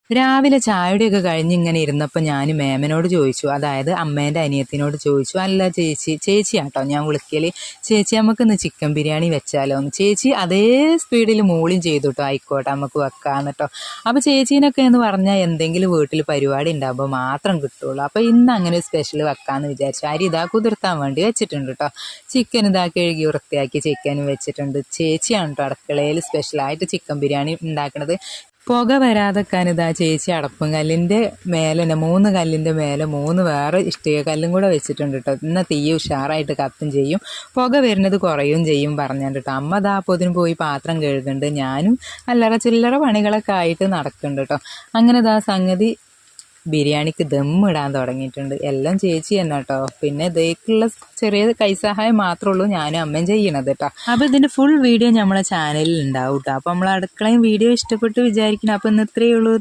രാവിലെ ചായയുടെയൊക്കെ കഴിഞ്ഞ് ഇങ്ങനെ ഇരുന്നപ്പോൾ ഞാൻ മേമനോട് ചോദിച്ചു, അതായത് അമ്മേൻ്റെ അനിയത്തിനോട് ചോദിച്ചു, അല്ല ചേച്ചിയാട്ടോ ഞാൻ വിളിക്കൽ, ചേച്ചി നമുക്കിന്ന് ചിക്കൻ ബിരിയാണി വെച്ചാലോ എന്ന്. ചേച്ചി അതേ സ്പീഡിൽ മൂളിയും ചെയ്തു കേട്ടോ, ആയിക്കോട്ടെ നമുക്ക് വെക്കാമെന്ന് കേട്ടോ. അപ്പോൾ ചേച്ചീനൊക്കെ എന്ന് പറഞ്ഞാൽ എന്തെങ്കിലും വീട്ടിൽ പരിപാടി ഉണ്ടാകുമ്പോൾ മാത്രം കിട്ടുള്ളൂ. അപ്പോൾ ഇന്ന് അങ്ങനെ സ്പെഷ്യൽ വെക്കാമെന്ന് വിചാരിച്ചു. അരി ഇതാ കുതിർത്താൻ വേണ്ടി വെച്ചിട്ടുണ്ട് കേട്ടോ. ചിക്കൻ ഇതാ കഴുകി വൃത്തിയാക്കി ചിക്കനും വെച്ചിട്ടുണ്ട്. ചേച്ചിയാണ് കേട്ടോ അടുക്കളയിൽ സ്പെഷ്യലായിട്ട് ചിക്കൻ ബിരിയാണി ഉണ്ടാക്കുന്നത്. പുക വരാതെക്കാൻ ഇതാ ചേച്ചി അടപ്പും കല്ലിൻ്റെ മേലെ തന്നെ 3 കല്ലിൻ്റെ മേലെ 3 വേറെ ഇഷ്ടിക കല്ലും കൂടെ വെച്ചിട്ടുണ്ട് കേട്ടോ. എന്നാൽ തീ ഉഷാറായിട്ട് കത്തും ചെയ്യും, പുക വരുന്നത് കുറയും ചെയ്യും പറഞ്ഞിട്ട് കേട്ടോ. അമ്മ ഇതാ അപ്പോഴത്തേനും പോയി പാത്രം കഴുകുന്നുണ്ട്, ഞാനും അല്ലറ ചില്ലറ പണികളൊക്കെ ആയിട്ട് നടക്കുന്നുണ്ട് കേട്ടോ. അങ്ങനെ ഇതാ സംഗതി ബിരിയാണിക്ക് ദമ്മിടാൻ തുടങ്ങിയിട്ടുണ്ട്. എല്ലാം ചേച്ചി തന്നെ കേട്ടോ. പിന്നെ ഇതേക്കുള്ള ചെറിയ കൈസഹായം മാത്രമേ ഉള്ളൂ ഞാനും അമ്മയും ചെയ്യണത് കേട്ടോ. അപ്പോൾ ഇതിൻ്റെ ഫുൾ വീഡിയോ നമ്മളെ ചാനലിൽ ഉണ്ടാവും കേട്ടോ. അപ്പോൾ നമ്മൾ അടുക്കളയും വീഡിയോ ഇഷ്ടപ്പെട്ട് വിചാരിക്കണം. അപ്പോൾ ഇന്ന് ഇത്രയേ ഉള്ളൂ.